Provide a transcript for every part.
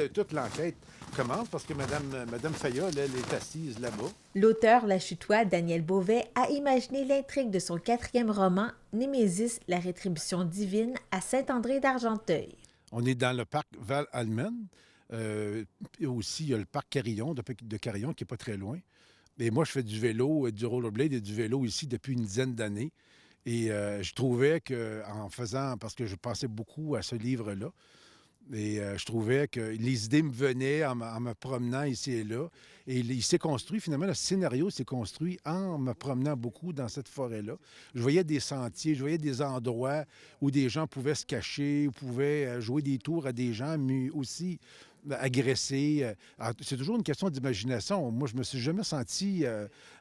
toute l'enquête commence parce que Madame Fayol, elle est assise là-bas. L'auteur lachutois Daniel Beauvais a imaginé l'intrigue de son 4e roman, Némésis, la rétribution divine, à Saint-André d'Argenteuil. On est dans le parc Val-Almen. Et aussi, il y a le parc Carillon, de Carillon, qui n'est pas très loin. Et moi, je fais du vélo, du rollerblade et du vélo ici depuis une dizaine d'années. Et je trouvais qu'en faisant, parce que je pensais beaucoup à ce livre-là, et je trouvais que les idées me venaient en me promenant ici et là. Et il s'est construit, finalement, le scénario s'est construit en me promenant beaucoup dans cette forêt-là. Je voyais des sentiers, je voyais des endroits où des gens pouvaient se cacher, où pouvaient jouer des tours à des gens, mais aussi agresser. C'est toujours une question d'imagination. Moi, je me suis jamais senti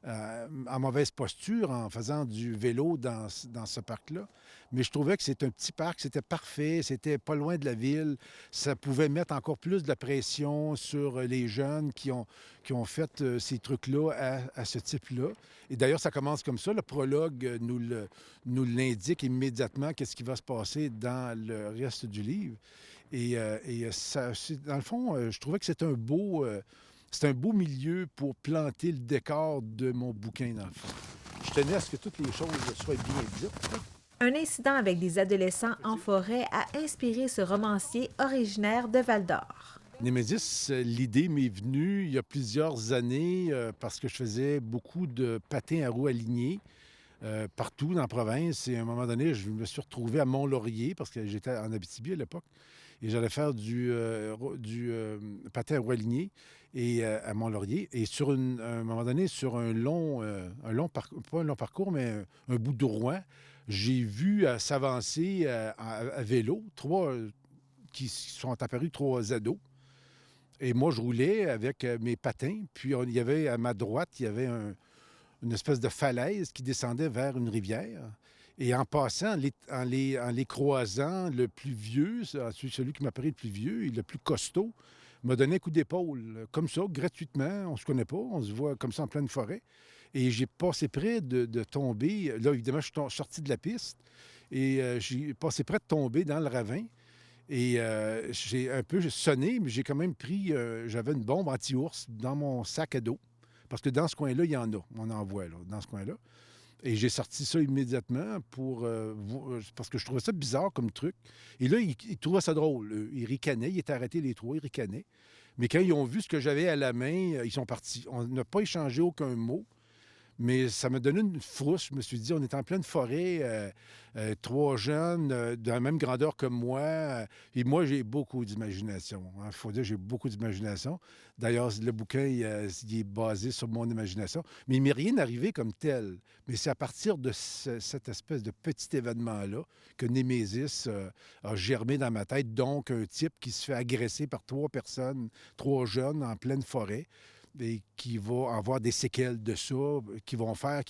en mauvaise posture en faisant du vélo dans ce parc-là. Mais je trouvais que c'est un petit parc, c'était parfait, c'était pas loin de la ville. Ça pouvait mettre encore plus de la pression sur les jeunes qui ont fait ces trucs-là à ce type-là. Et d'ailleurs, ça commence comme ça. Le prologue nous l'indique immédiatement qu'est-ce qui va se passer dans le reste du livre. Et ça, dans le fond, je trouvais que c'est un beau milieu pour planter le décor de mon bouquin, dans le fond. Je tenais à ce que toutes les choses soient bien dites. Un incident avec des adolescents en forêt a inspiré ce romancier originaire de Val-d'Or. Némésis, l'idée m'est venue il y a plusieurs années parce que je faisais beaucoup de patins à roues alignées partout dans la province. Et à un moment donné, je me suis retrouvé à Mont-Laurier parce que j'étais en Abitibi à l'époque. Et j'allais faire du patin à roues alignées à Mont-Laurier. Et à un moment donné, sur pas un long parcours, mais un bout de Rouen, j'ai vu s'avancer à vélo qui sont apparus 3 ados. Et moi, je roulais avec mes patins. Puis, il y avait à ma droite, il y avait une espèce de falaise qui descendait vers une rivière. Et en passant, en les croisant, le plus vieux, celui qui m'a paru le plus vieux et le plus costaud, m'a donné un coup d'épaule. Comme ça, gratuitement. On se connaît pas. On se voit comme ça en pleine forêt. Et j'ai passé près de tomber. Là, évidemment, je suis sorti de la piste. Et j'ai passé près de tomber dans le ravin. Et j'ai un peu sonné, mais j'ai quand même pris... j'avais une bombe anti-ours dans mon sac à dos. Parce que dans ce coin-là, il y en a. On en voit, là, dans ce coin-là. Et j'ai sorti ça immédiatement parce que je trouvais ça bizarre comme truc. Et là, ils trouvaient ça drôle. Ils ricanaient. Ils étaient arrêtés les trois. Ils ricanaient. Mais quand ils ont vu ce que j'avais à la main, ils sont partis. On n'a pas échangé aucun mot. Mais ça m'a donné une frousse. Je me suis dit, on est en pleine forêt, 3 jeunes de la même grandeur que moi. Et moi, j'ai beaucoup d'imagination. Il faut dire, j'ai beaucoup d'imagination. D'ailleurs, le bouquin, il est basé sur mon imagination. Mais il ne m'est rien arrivé comme tel. Mais c'est à partir de cette espèce de petit événement-là que Némésis a germé dans ma tête. Donc, un type qui se fait agresser par 3 personnes, 3 jeunes en pleine forêt et qui va avoir des séquelles de ça, qui vont faire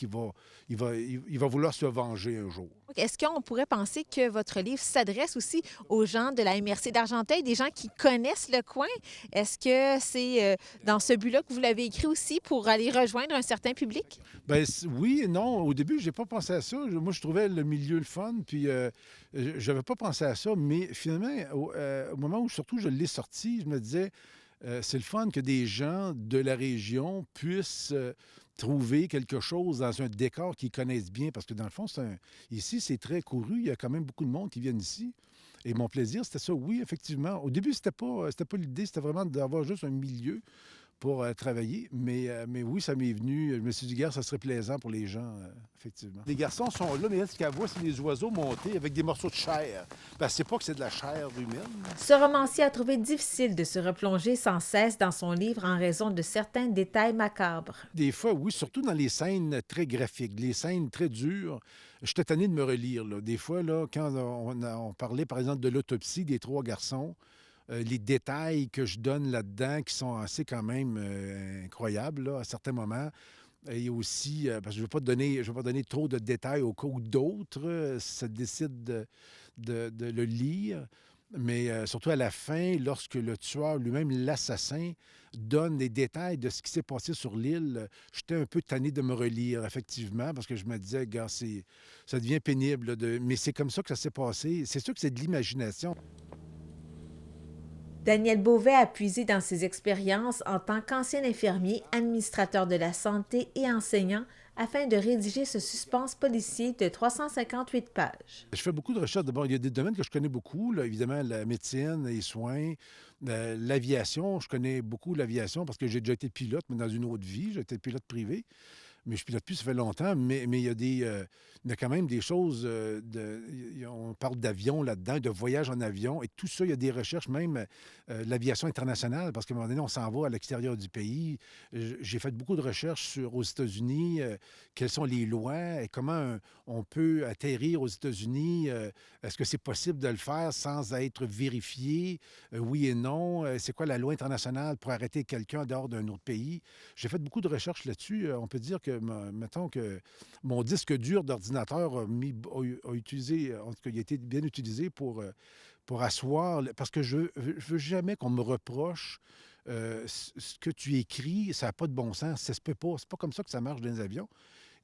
il va vouloir se venger un jour. Est-ce qu'on pourrait penser que votre livre s'adresse aussi aux gens de la MRC d'Argenteuil, des gens qui connaissent le coin? Est-ce que c'est dans ce but-là que vous l'avez écrit aussi pour aller rejoindre un certain public? Bien, oui et non. Au début, j'ai pas pensé à ça. Moi, je trouvais le milieu le fun, puis j'avais pas pensé à ça. Mais finalement, au moment où surtout je l'ai sorti, je me disais, c'est le fun que des gens de la région puissent trouver quelque chose dans un décor qu'ils connaissent bien. Parce que dans le fond, ici, c'est très couru. Il y a quand même beaucoup de monde qui viennent ici. Et mon plaisir, c'était ça. Oui, effectivement. Au début, c'était pas l'idée. C'était vraiment d'avoir juste un milieu pour travailler. Mais oui, ça m'est venu. Je me suis dit, gars, ça serait plaisant pour les gens, effectivement. Les garçons sont là, mais elle, ce qu'elle voit, c'est des oiseaux montés avec des morceaux de chair. Ben, c'est pas que c'est de la chair humaine. Ce romancier a trouvé difficile de se replonger sans cesse dans son livre en raison de certains détails macabres. Des fois, oui, surtout dans les scènes très graphiques, les scènes très dures. J'étais tanné de me relire, là. Des fois, là, quand on parlait, par exemple, de l'autopsie des 3 garçons, les détails que je donne là-dedans qui sont assez quand même incroyables là, à certains moments. Et aussi, parce que je veux pas donner trop de détails au cas où d'autres se décident de le lire. Mais surtout à la fin, lorsque le tueur lui-même, l'assassin, donne des détails de ce qui s'est passé sur l'île, j'étais un peu tanné de me relire, effectivement, parce que je me disais, gars, ça devient pénible. Mais c'est comme ça que ça s'est passé. C'est sûr que c'est de l'imagination. Daniel Beauvais a puisé dans ses expériences en tant qu'ancien infirmier, administrateur de la santé et enseignant afin de rédiger ce suspense policier de 358 pages. Je fais beaucoup de recherches. D'abord, il y a des domaines que je connais beaucoup, là, évidemment, la médecine, les soins, l'aviation. Je connais beaucoup l'aviation parce que j'ai déjà été pilote, mais dans une autre vie. J'ai été pilote privé. Mais je pilote plus, ça fait longtemps, mais il y a quand même des choses, on parle d'avion là-dedans, de voyage en avion, et tout ça, il y a des recherches, même l'aviation internationale, parce qu'à un moment donné, on s'en va à l'extérieur du pays. J'ai fait beaucoup de recherches aux États-Unis, quelles sont les lois et comment on peut atterrir aux États-Unis. Est-ce que c'est possible de le faire sans être vérifié? Oui et non. C'est quoi la loi internationale pour arrêter quelqu'un dehors d'un autre pays? J'ai fait beaucoup de recherches là-dessus. On peut dire que, mettons que mon disque dur d'ordinateur a utilisé, en tout cas, il a été bien utilisé pour asseoir, parce que je veux jamais qu'on me reproche ce que tu écris, ça n'a pas de bon sens. Ça se peut pas. C'est pas comme ça que ça marche dans les avions.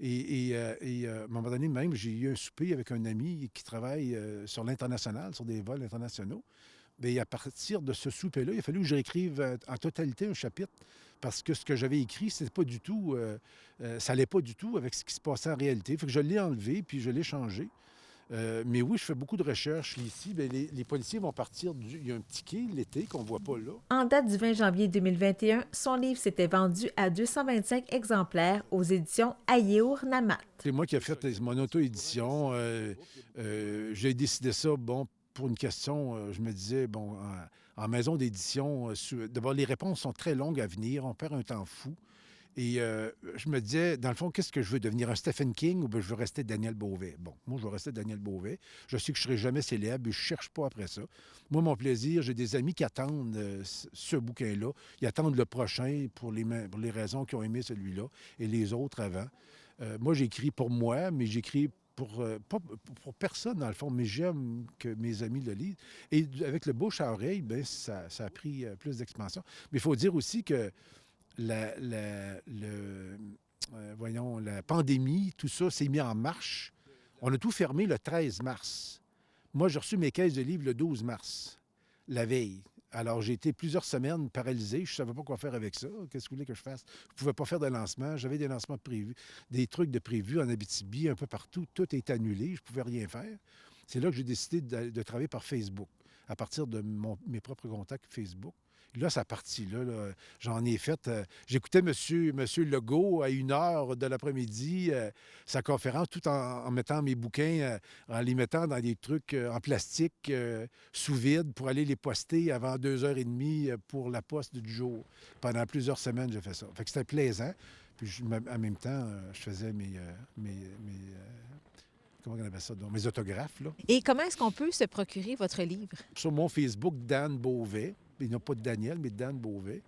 À un moment donné, même, j'ai eu un souper avec un ami qui travaille sur l'international, sur des vols internationaux. Bien, à partir de ce souper-là, il a fallu que je réécrive en totalité un chapitre parce que ce que j'avais écrit, c'était pas du tout, ça allait pas du tout avec ce qui se passait en réalité. Fait que je l'ai enlevé puis je l'ai changé. Mais oui, je fais beaucoup de recherches ici. Bien, les policiers vont partir il y a un petit quai l'été qu'on voit pas là. En date du 20 janvier 2021, son livre s'était vendu à 225 exemplaires aux éditions Ayeour Namat. C'est moi qui ai fait mon auto-édition. J'ai décidé ça, bon, pour une question, je me disais, bon, en maison d'édition, d'abord, les réponses sont très longues à venir, on perd un temps fou. Et je me disais, dans le fond, qu'est-ce que je veux devenir? Un Stephen King ou bien je veux rester Daniel Beauvais? Bon, moi, je veux rester Daniel Beauvais. Je sais que je ne serai jamais célèbre et je ne cherche pas après ça. Moi, mon plaisir, j'ai des amis qui attendent ce bouquin-là. Ils attendent le prochain pour les raisons qu'ils ont aimé celui-là et les autres avant. Moi, j'écris pour moi, mais j'écris pas pour personne, dans le fond, mais j'aime que mes amis le lisent. Et avec le bouche à oreille, bien, ça a pris plus d'expansion. Mais il faut dire aussi que la pandémie, tout ça s'est mis en marche. On a tout fermé le 13 mars. Moi, j'ai reçu mes caisses de livres le 12 mars, la veille. Alors, j'ai été plusieurs semaines paralysé. Je ne savais pas quoi faire avec ça. Qu'est-ce que vous voulez que je fasse? Je ne pouvais pas faire de lancement. J'avais des lancements prévus, des trucs de prévus en Abitibi, un peu partout. Tout est annulé. Je ne pouvais rien faire. C'est là que j'ai décidé de travailler par Facebook, à partir de mes propres contacts Facebook. Là, ça partit. Là, j'en ai fait. J'écoutais monsieur Legault à 1 heure de l'après-midi, sa conférence, tout en mettant mes bouquins, en les mettant dans des trucs en plastique, sous vide, pour aller les poster avant 2h30 pour la poste du jour. Pendant plusieurs semaines, j'ai fait ça. Fait que c'était plaisant. Puis en même temps, je faisais comment on appelle ça? Donc, mes autographes. Là. Et comment est-ce qu'on peut se procurer votre livre? Sur mon Facebook, Dan Beauvais. Il n'y a pas de Daniel, mais Dan Beauvais.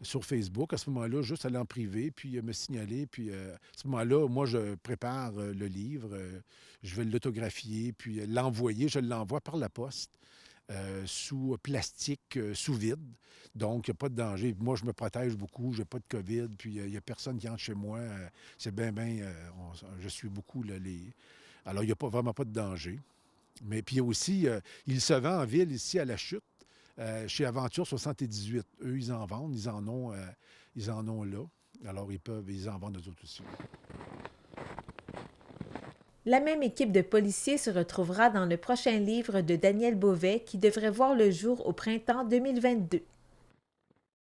Sur Facebook, à ce moment-là, juste aller en privé, puis me signaler. Puis à ce moment-là, moi, je prépare le livre. Je vais l'autographier, puis l'envoyer. Je l'envoie par la poste, sous plastique, sous vide. Donc, il n'y a pas de danger. Moi, je me protège beaucoup. Je n'ai pas de COVID. Puis il n'y a personne qui entre chez moi. C'est bien. Je suis beaucoup là, Alors, il n'y a vraiment pas de danger. Mais puis aussi, il se vend en ville ici à La Chute, chez Aventure 78. Eux, ils en vendent, ils en ont là. Alors, ils en vendent eux autres aussi. La même équipe de policiers se retrouvera dans le prochain livre de Daniel Beauvais qui devrait voir le jour au printemps 2022.